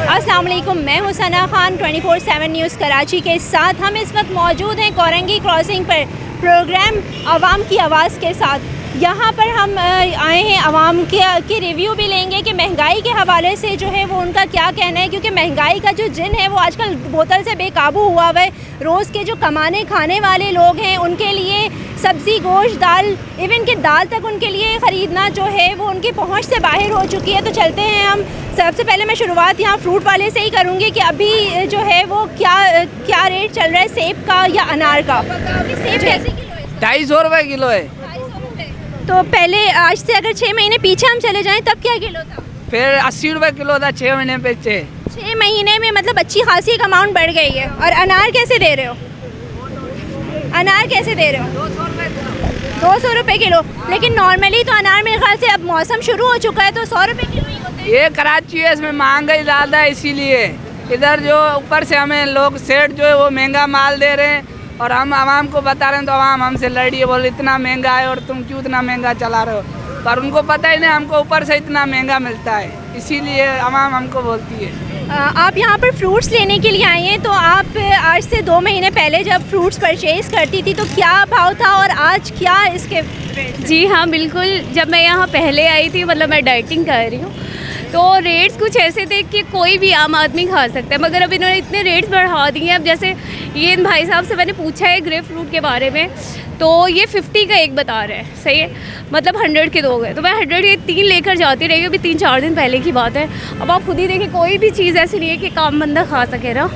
अस्सलाम वालेकुम, मैं हूं सना खान 24/7 न्यूज़ कराची के साथ। हम इस वक्त मौजूद हैं कोरंगी क्रॉसिंग पर प्रोग्राम आवाम की आवाज़ के साथ। यहाँ पर हम आए हैं आवाम के रिव्यू भी लेंगे कि महंगाई के हवाले से जो है वो उनका क्या कहना है, क्योंकि महंगाई का जो जिन है वो आजकल बोतल से बेकाबू हुआ हुआ है। रोज़ के जो कमाने खाने वाले लोग हैं उनके लिए सब्ज़ी, गोश्त, दाल, इवन कि दाल तक उनके लिए ख़रीदना जो है वो उनकी पहुंच से बाहर हो चुकी है। तो चलते हैं हम। सबसे पहले मैं शुरुआत यहाँ फ्रूट वाले से ही करूँगी कि अभी जो है वो क्या रेट चल रहा है सेब का या अनार का। सेब कैसे किलो है? 250 रुपये किलो है। 250 रुपये। तो पहले आज से अगर 6 महीने पीछे हम चले जाएँ तब क्या किलो था? फिर 80 रुपये किलो था 6 महीने पीछे। 6 महीने में मतलब अच्छी खासी एक अमाउंट बढ़ गई है। और अनार कैसे दे रहे हो? अनार कैसे दे रहे हो? 200 रुपये किलो। लेकिन नॉर्मली तो अनार मेरे ख्याल से अब मौसम शुरू हो चुका है तो 100 रुपये किलो ही होते हैं। ये कराची है, इसमें महंगाई ज़्यादा है, इसीलिए इधर जो ऊपर से हमें लोग सेठ जो है वो महंगा माल दे रहे हैं और हम आवाम को बता रहे हैं तो आवाम हमसे लड़ रही है, बोले इतना महंगा है और तुम क्यों इतना महंगा चला रहे हो। पर उनको पता ही नहीं हमको ऊपर से इतना महंगा मिलता है, इसीलिए आवाम हमको बोलती है। आप यहाँ पर फ्रूट्स लेने के लिए आए हैं, तो आप आज से 2 महीने पहले जब फ्रूट्स परचेज़ करती थी तो क्या भाव था और आज क्या इसके? जी हाँ बिल्कुल, जब मैं यहाँ पहले आई थी, मतलब मैं डाइटिंग कर रही हूँ, तो रेट्स कुछ ऐसे थे कि कोई भी आम आदमी खा सकता है, मगर अब इन्होंने इतने रेट्स बढ़ा दिए हैं। अब जैसे ये इन भाई साहब से मैंने पूछा है ग्रेप फ्रूट के बारे में, तो ये 50 का एक बता रहे हैं, सही है, मतलब 100 के 2 गए, तो मैं 100 के 3 लेकर जाती रही। अभी 3-4 दिन पहले की बात है। अब आप खुद ही देखिए, कोई भी चीज़ ऐसी नहीं है कि काम बंदा खा सके ना,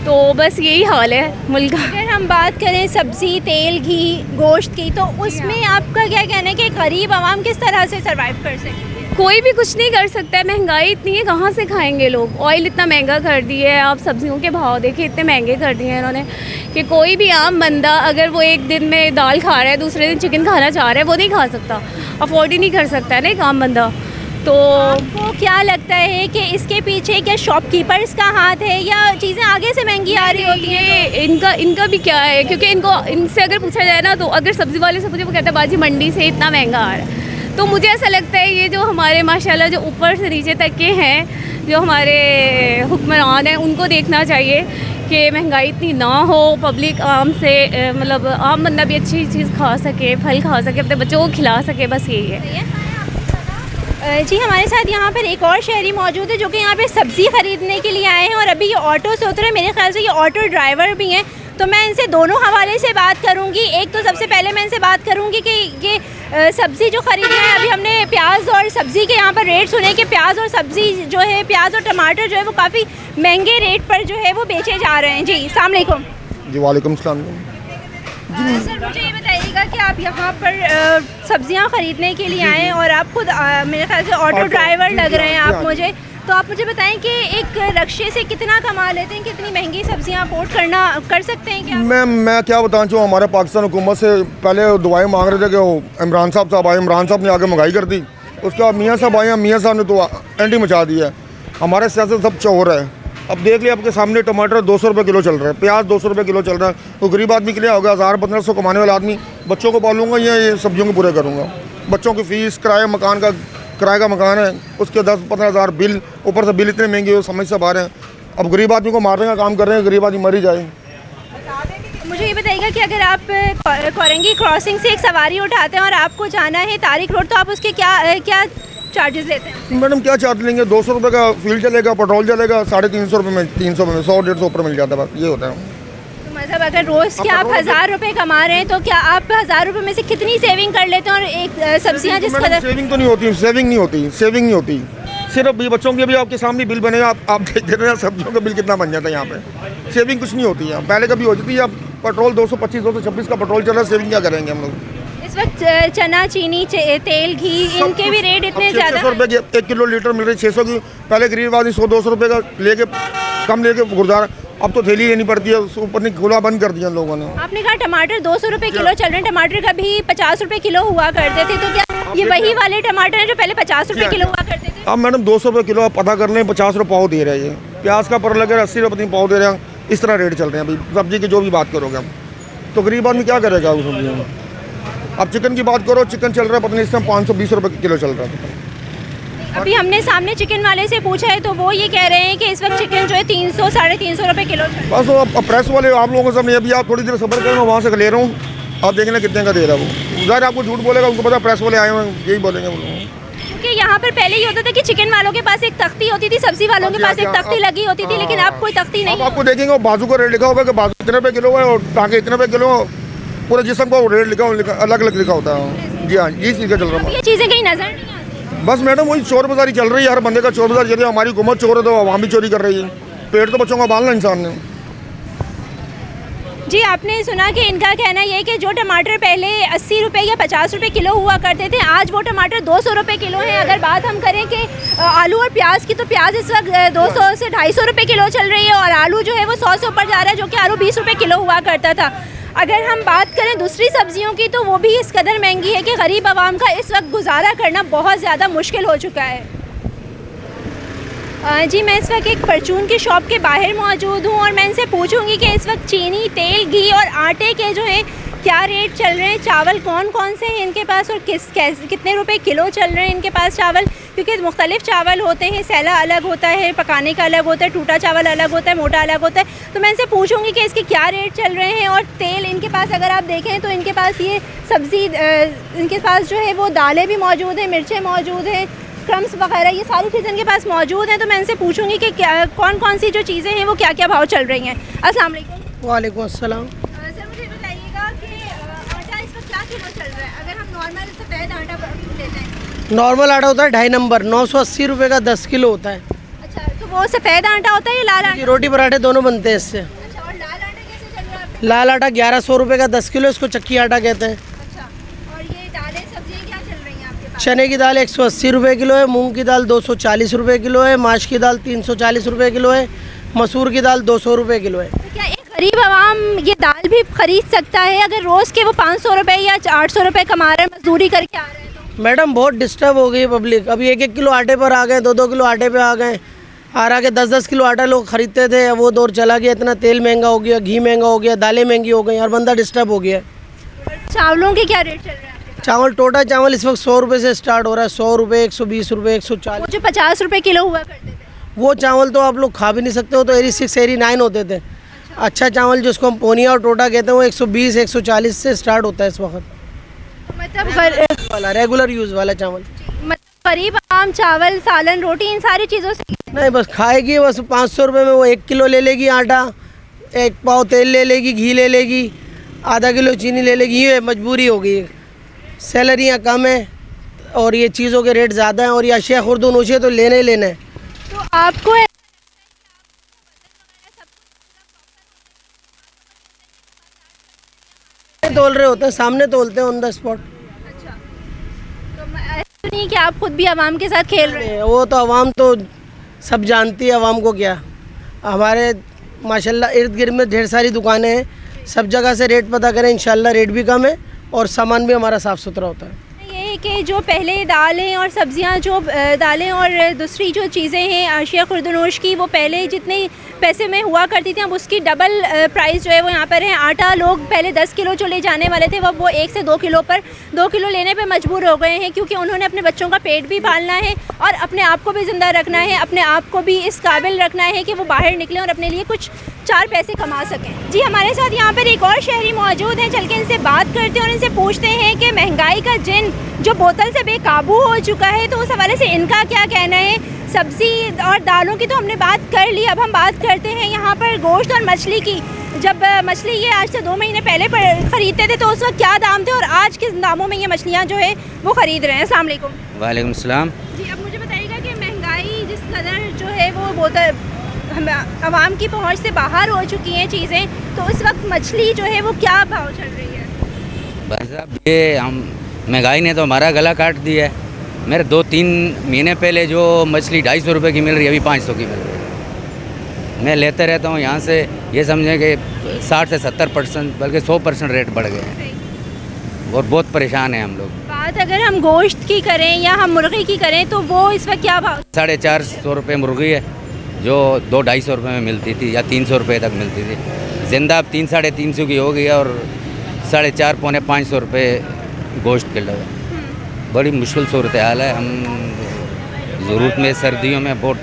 तो बस यही हाल है मुल्क का। अगर हम बात करें सब्ज़ी, तेल, घी, गोश्त की, तो उसमें आपका क्या कहना है कि गरीब आवाम किस तरह से सर्वाइव कर सकती है? कोई भी कुछ नहीं कर सकता है, महंगाई इतनी है, कहाँ से खाएंगे लोग। ऑयल इतना महंगा कर दिया है, आप सब्जियों के भाव देखिए इतने महंगे कर दिए हैं इन्होंने कि कोई भी आम बंदा अगर वो एक दिन में दाल खा रहा है, दूसरे दिन चिकन खाना चाह रहा है, वो नहीं खा सकता, अफोर्ड ही नहीं कर सकता है ना एक आम बंदा। तो आपको क्या लगता है कि इसके पीछे क्या शॉपकीपर्स का हाथ है या चीज़ें आगे से महंगी आ रही होती हैं? इनका भी क्या है, क्योंकि इनसे अगर पूछा जाए ना, तो अगर सब्ज़ी वाले से पूछे वो कहता है बाजी मंडी से इतना महंगा आ रहा है। तो मुझे ऐसा लगता है ये जो हमारे माशाल्लाह जो ऊपर से नीचे तक के हैं, जो हमारे हुक्मरान हैं, उनको देखना चाहिए कि महंगाई इतनी ना हो, पब्लिक आम से मतलब आम बंदा भी अच्छी चीज़ खा सके, फल खा सके, अपने बच्चों को खिला सके, बस यही है। जी हमारे साथ यहाँ पर एक और शहरी मौजूद है जो कि यहाँ पे सब्ज़ी ख़रीदने के लिए आए हैं और अभी ये ऑटो से उतरे। मेरे ख्याल से ये ऑटो ड्राइवर भी हैं, तो मैं इनसे दोनों हवाले से बात करूँगी। एक तो सबसे पहले मैं इनसे बात करूँगी कि ये सब्ज़ी जो ख़रीदना है, अभी हमने प्याज और सब्ज़ी के यहाँ पर रेट सुने कि प्याज और सब्ज़ी जो है, प्याज और टमाटर जो है वो काफ़ी महंगे रेट पर जो है वो बेचे जा रहे हैं। जी अस्सलाम वालेकुम। जी वालेकुम सलाम। सर मुझे ये बताइएगा कि आप यहाँ पर सब्जियाँ ख़रीदने के लिए आए हैं और आप खुद मेरे ख्याल से ऑटो ड्राइवर लग रहे हैं आप मुझे, तो आप मुझे बताएं कि एक रक्शे से कितना कमा लेते हैं, कितनी महंगी सब्जियाँ अफोर्ड कर सकते हैं क्या? मैं क्या बताऊँ, जो हमारे पाकिस्तान हुकूमत से पहले दुआएं मांग रहे थे कि वो इमरान साहब आए, इमरान साहब ने आगे महंगाई कर दी, उसके बाद मियाँ साहब आए, मियाँ साहब ने तो एंटी मचा दी है। हमारे सियासत सब चोर है। अब देख लिया आपके सामने, टमाटर 200 रुपये किलो चल रहा है, प्याज 200 रुपये किलो चल रहा है। तो गरीब आदमी के लिए होगा 1000-1500 कमाने वाला आदमी, बच्चों को पालूंगा या ये सब्जियों को पूरे करूँगा। बच्चों की फ़ीस, किराए का मकान है, उसके 10-15 हज़ार बिल, ऊपर से बिल इतने महंगे हो, समझ से बाहर हैं। अब गरीब आदमी को मारने का काम कर रहे हैं, गरीब आदमी मर ही जाए। मुझे ये बताइएगा कि अगर आप कोरंगी क्रॉसिंग से एक सवारी उठाते हैं और आपको जाना है तारिक रोड, तो आप उसके क्या चार्जेस लेते हैं? मैडम क्या चार्ज लेंगे? 200 रुपये का फ्यूल चलेगा, पेट्रोल चलेगा, 350 रुपये में, 300 में, 100-150 ऊपर मिल जाता है, बस ये होता है। तो मतलब अगर रोज़ के आप 1000 रुपये कमा रहे हैं तो क्या आप 1000 रुपये में से कितनी सेविंग कर लेते हैं? और एक सब्जियाँ जिस कदर सेविंग तो नहीं होती, सेविंग नहीं होती। सिर्फ ये बच्चों के भी आपके सामने बिल बनेगा, आप देख रहे हैं सब्जियों का बिल कितना बन जाता है यहाँ पे। सेविंग कुछ नहीं होती है, पहले कभी हो जाती है। अब पेट्रोल 225-226 का पेट्रोल चल रहा है, सेविंग क्या करेंगे हम लोग? इस वक्त चना, चीनी, तेल, घी, इनके भी रेट इतने ज़्यादा। 600 रुपये की 1 किलो लीटर मिल रही 600 की। पहले गरीब आदमी 100-200 रुपये का लेके कम लेके गुरुद्वारा, अब तो थैली लेनी पड़ती है, ऊपर नहीं खुला बंद कर दिया लोगों ने। आपने कहा टमाटर 200 रुपये किलो चल रहे हैं, टमाटर कभी 50 रुपये किलो हुआ करते थे, तो क्या ये वही वाले टमाटर हैं जो पहले 50 रुपये किलो हुआ करते थे? अब मैडम 200 रुपये किलो आप पता कर लें, 50 रुपये पाव दे रहे हैं। प्याज का पर लगे 80 रुपये पाव दे रहे हैं, इस तरह रेट चल रहे हैं अभी सब्जी की जो भी बात करोगे हम, तो गरीब आदमी क्या करेगा उस सब्जी में। अब चिकन की बात करो, चिकन चल रहा है पता नहीं इस टाइम 520 रुपये किलो चल रहा है। अभी हमने सामने चिकन वाले से पूछा है तो वो ये कह रहे हैं कि इस वक्त चिकन जो है 300 साढ़े 300 रुपये किलो। बस वो अब प्रेस वाले आप लोगों को सब नहीं, अभी आप थोड़ी देर सब्र करें, मैं वहाँ से ले रहा हूँ, आप देख लें कितने का दे रहा है वो। ज़ाहिर आपको झूठ बोलेगा, उनको पता प्रेस वाले आए हुए हैं, यही बोलेंगे वो लोग। क्योंकि यहाँ पर पहले ये होता था कि चिकन वालों के पास एक तख्ती होती थी, सब्जी वालों के पास एक तख्ती लगी होती थी, लेकिन अब कोई तख्ती नहीं। आपको देखेंगे वो बाजू का रेट लिखा होगा कि बाजू इतने रुपये किलो है और टाँगे इतने रुपये किलो, पूरे जिस्म को रेट लिखा अलग अलग लिखा होता है। जी हाँ, ये चीज़ का चल रहा है। ये चीज़ें कहीं नजर नहीं आती। बस मैडम वही चोर बाजारी चल रही है, हर बंदे का चोर बाजार चल रही है। हमारी हुकूमत चोर है तो वहाँ भी चोरी कर रही है, पेट तो बच्चों का पालना इंसान ने। जी आपने सुना कि इनका कहना ये है कि जो टमाटर पहले 80 रुपये या 50 रुपये किलो हुआ करते थे, आज वो टमाटर 200 रुपये किलो है। अगर बात हम करें कि आलू और प्याज की, तो प्याज इस वक्त 200 से 250 रुपये किलो चल रही है और आलू जो है वो 100 से ऊपर जा रहा है, जो कि आलू 20 रुपये किलो हुआ करता था। अगर हम बात करें दूसरी सब्जियों की तो वो भी इस कदर महंगी है कि गरीब आवाम का इस वक्त गुजारा करना बहुत ज़्यादा मुश्किल हो चुका है। जी मैं इस वक्त एक परचून की शॉप के बाहर मौजूद हूँ और मैं इनसे पूछूंगी कि इस वक्त चीनी, तेल, घी और आटे के जो है क्या रेट चल रहे हैं, चावल कौन कौन से हैं इनके पास और कितने रुपए किलो चल रहे हैं इनके पास चावल, क्योंकि मुख्तलिफ चावल होते हैं, सैला अलग होता है, पकाने का अलग होता है, टूटा चावल अलग होता है, मोटा अलग होता है। तो मैं इनसे पूछूंगी कि इसके क्या रेट चल रहे हैं। और तेल इनके पास अगर आप देखें तो इनके पास ये सब्ज़ी, इनके पास जो है वो दालें भी मौजूद हैं, मिर्चें मौजूद हैं, क्रम्स वगैरह, ये सारी चीज़ें इनके पास मौजूद हैं। तो मैं इनसे पूछूंगी कि क्या कौन कौन सी जो चीज़ें हैं वो क्या क्या भाव चल रही हैं। अस्सलाम वालेकुम। वालेकुम अस्सलाम। सर मुझे बताइएगा कि आटा इस वक्त क्या किलो चल रहा है, अगर हम नॉर्मल सफ़ेद आटा लेते हैं? नॉर्मल आटा होता है 2.5 नंबर, 980 रुपये का 10 किलो होता है। अच्छा, तो वो सफ़ेद आटा होता है या लाल आटा? रोटी पराठे दोनों बनते हैं इससे। अच्छा, और लाल आटा कैसे चल रहा है? लाल आटा 1100 रुपये का 10 किलो, इसको चक्की आटा कहते हैं। अच्छा, और ये दालें सब्जियाँ क्या चल रही हैं आपके पास? चने की दाल 180 रुपये किलो है, मूंग की दाल 240 रुपये किलो है, माश की दाल 340 रुपये किलो है, मसूर की दाल 200 रुपये किलो है। तो क्या एक गरीब आवाम ये दाल भी खरीद सकता है अगर रोज़ के वो 500 रुपये या 800 रुपये कमा रहे हैं, मजदूरी करके आ रहे हैं? तो मैडम बहुत डिस्टर्ब हो गई है पब्लिक, अभी 1-1 किलो आटे पर आ गए, 2-2 किलो आटे पे आ गए, आ के 10-10 किलो आटा लोग खरीदते थे, वो दौर चला गया, इतना तेल महंगा हो गया, घी महंगा हो गया, दालें महंगी हो गई, हर बंदा डिस्टर्ब हो गया। चावलों के क्या रेट चल रहे हैं आपके पास? चावल टोटा चावल इस वक्त 100 रुपये से स्टार्ट हो रहा है, 100 रुपये, 120 रुपये, 140। वो जो 50 रुपये किलो हुआ करते थे वो चावल तो आप लोग खा भी नहीं सकते हो, तो 86, 89 होते थे। अच्छा चावल जिसको हम पोनिया और टोटा कहते हैं वो 120, 140 से स्टार्ट होता है इस वक्त, मतलब रेगुलर यूज़ वाला चावल। गरीब आम चावल, सालन, रोटी, इन सारी चीज़ों से नहीं बस खाएगी, बस 500 रुपये में वो 1 किलो ले लेगी आटा, 1 पाव तेल ले लेगी, घी ले लेगी, आधा किलो चीनी ले लेगी, ये मजबूरी हो गई है। सैलरियाँ कम है और ये चीज़ों के रेट ज़्यादा हैं और ये अशिया खुर्दू नोशी तो लेने ही लेना है। तो आपको तोल रहे होते हैं, सामने तोलते हैं ऑन द स्पॉट। अच्छा, तो ऐसा नहीं कि आप खुद भी आवाम के साथ खेल रहे हैं? वो तो आवाम तो सब जानती है, आवाम को क्या। हमारे माशाल्लाह इर्द गिर्द में ढेर सारी दुकानें हैं, सब जगह से रेट पता करें, इंशाल्लाह रेट भी कम है और सामान भी हमारा साफ़ सुथरा होता है। ये कि जो पहले दालें और सब्जियां, जो दालें और दूसरी जो चीज़ें हैं अशिया खुर्दनोश की, वो पहले जितने पैसे में हुआ करती थी अब उसकी डबल प्राइस जो है वो यहाँ पर है। आटा लोग पहले 10 किलो जो ले जाने वाले थे वो 1 से 2 किलो पर 2 किलो लेने पे मजबूर हो गए हैं, क्योंकि उन्होंने अपने बच्चों का पेट भी पालना है और अपने आप को भी ज़िंदा रखना है, अपने आप को भी इस काबिल रखना है कि वो बाहर निकलें और अपने लिए कुछ 4 पैसे कमा सकें। जी हमारे साथ यहाँ पर एक और शहरी मौजूद हैं, चल के इनसे बात करते हैं और इनसे पूछते हैं कि महंगाई का जिन जो बोतल से बेकाबू हो चुका है, तो उस हवाले से इनका क्या कहना है। सब्ज़ी और दालों की तो हमने बात कर ली, अब हम बात करते हैं यहाँ पर गोश्त और मछली की। जब मछली ये आज से 2 महीने पहले ख़रीदते थे तो उस वक्त क्या दाम थे और आज किस दामों में ये मछलियाँ जो है वो ख़रीद रहे हैं? अस्सलाम वालेकुम। वालेकुम सलाम। जी अब मुझे बताइएगा कि महंगाई जिस कदर जो है वो बोतल आवाम की पहुँच से बाहर हो चुकी हैं चीज़ें, तो उस वक्त मछली जो है वो क्या भाव चल रही है? भाई साहब ये हम महंगाई ने तो हमारा गला काट दिया है। मेरे 2-3 महीने पहले जो मछली 250 रुपये की मिल रही है अभी 500 की मिल रही है। मैं लेते रहता हूँ यहाँ से, ये समझें कि 60 से 70% बल्कि 100% रेट बढ़ गए हैं और बहुत परेशान हैं हम लोग। बात अगर हम गोश्त की करें या हम मुर्गी की करें तो वो इस वक्त क्या भाव? 450 रुपये मुर्गी है जो 200-250 रुपये में मिलती थी या 300 रुपये तक मिलती थी। जिंदा अब 300-350 की हो गई है और 450-500 रुपये गोश्त किलो है। बड़ी मुश्किल सूरत हाल है। हम ज़रूरत में सर्दियों में बहुत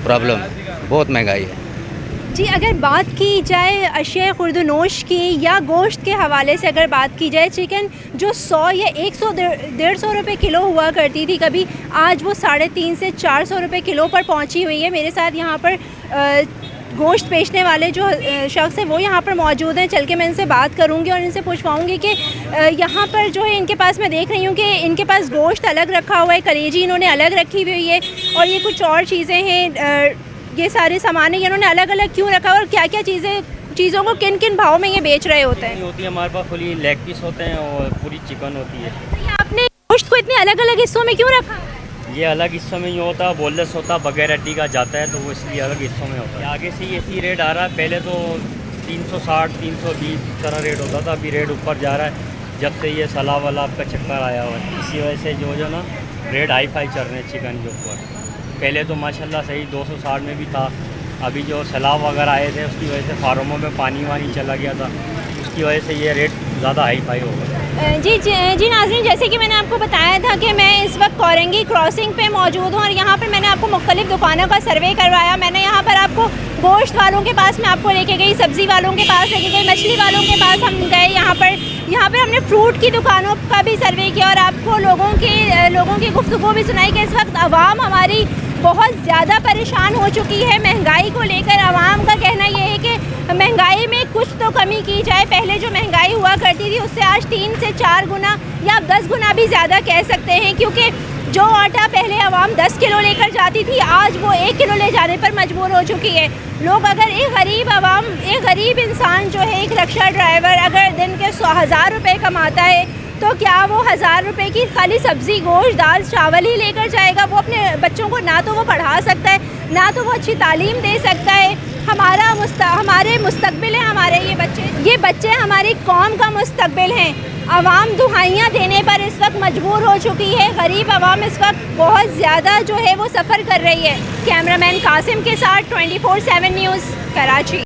प्रॉब्लम है, बहुत महंगाई है जी। अगर बात की जाए अशिया खुर्दनोश की या गोश्त के हवाले से अगर बात की जाए, चिकन जो 100 या 100-150 रुपये किलो हुआ करती थी कभी, आज वो 350 से 400 रुपये किलो पर पहुंची हुई है। मेरे साथ यहाँ पर गोश्त बेचने वाले जो शख्स हैं वो यहाँ पर मौजूद हैं। चल के मैं इनसे बात करूँगी और इनसे पूछवाऊँगी कि यहाँ पर जो है इनके पास, मैं देख रही हूँ कि इनके पास गोश्त अलग रखा हुआ है, कलेजी इन्होंने अलग रखी हुई है और ये कुछ और चीज़ें हैं, ये सारे सामान है, इन्होंने अलग अलग क्यों रखा और क्या क्या चीज़ों को किन किन भाव में ये बेच रहे होते हैं? होती है हमारे पास फुली लेग पीस होते हैं और पूरी चिकन होती है। ये आपने गोश्त को इतने अलग अलग हिस्सों में क्यों रखा? ये अलग हिस्सों में ये होता है, बोनलेस होता है, बगैर हड्डी का जाता है तो वो इसलिए अलग हिस्सों में होता है। आगे से ऐसी रेट आ रहा है, पहले तो 360-320 इस तरह रेट होता था, अभी रेट ऊपर जा रहा है जब से ये सलाह वाला आपका चक्कर आया हुआ है। इसी वजह से जो ना रेट हाई फाई चल रहे हैं चिकन के ऊपर। पहले तो माशाल्लाह सही 260 में भी था, अभी जो सैलाब वगैरह आए थे उसकी वजह से फार्मों में पानी वानी चला गया था, उसकी वजह से ये रेट ज़्यादा हाई फाई हो गया। जी नाज़रीन, जैसे कि मैंने आपको बताया था कि मैं इस वक्त कोरंगी क्रॉसिंग पे मौजूद हूँ और यहाँ पर मैंने आपको मुख्तलिफ़ दुकानों का सर्वे करवाया। मैंने यहाँ पर आपको गोश्त वालों के पास मैं आपको लेके गई, सब्ज़ी वालों के पास लेके गई, मछली वालों के पास हम गए। यहाँ पर हमने फ्रूट की दुकानों का भी सर्वे किया और आपको लोगों की गुफ्तगू भी सुनाई कि इस वक्त आवाम हमारी बहुत ज़्यादा परेशान हो चुकी है महंगाई को लेकर। आवाम का कहना यह है कि महंगाई में कुछ तो कमी की जाए। पहले जो महंगाई हुआ करती थी उससे आज 3 से 4 गुना या 10 गुना भी ज़्यादा कह सकते हैं, क्योंकि जो आटा पहले आवाम 10 किलो लेकर जाती थी आज वो 1 किलो ले जाने पर मजबूर हो चुकी है। लोग अगर एक गरीब इंसान जो है, एक रिक्शा ड्राइवर अगर दिन के 1000 रुपये कमाता है तो क्या वो 1000 रुपये की खाली सब्ज़ी, गोश्त, दाल, चावल ही लेकर जाएगा? वो अपने बच्चों को ना तो वो पढ़ा सकता है, ना तो वो अच्छी तालीम दे सकता है। हमारे मुस्तकबिल हैं हमारे ये बच्चे हमारी कौम का मुस्तकबिल हैं। आवाम दुहाइयाँ देने पर इस वक्त मजबूर हो चुकी है। गरीब आवाम इस वक्त बहुत ज़्यादा जो है वो सफ़र कर रही है। कैमरामैन कासिम के साथ 24/7 न्यूज़, कराची।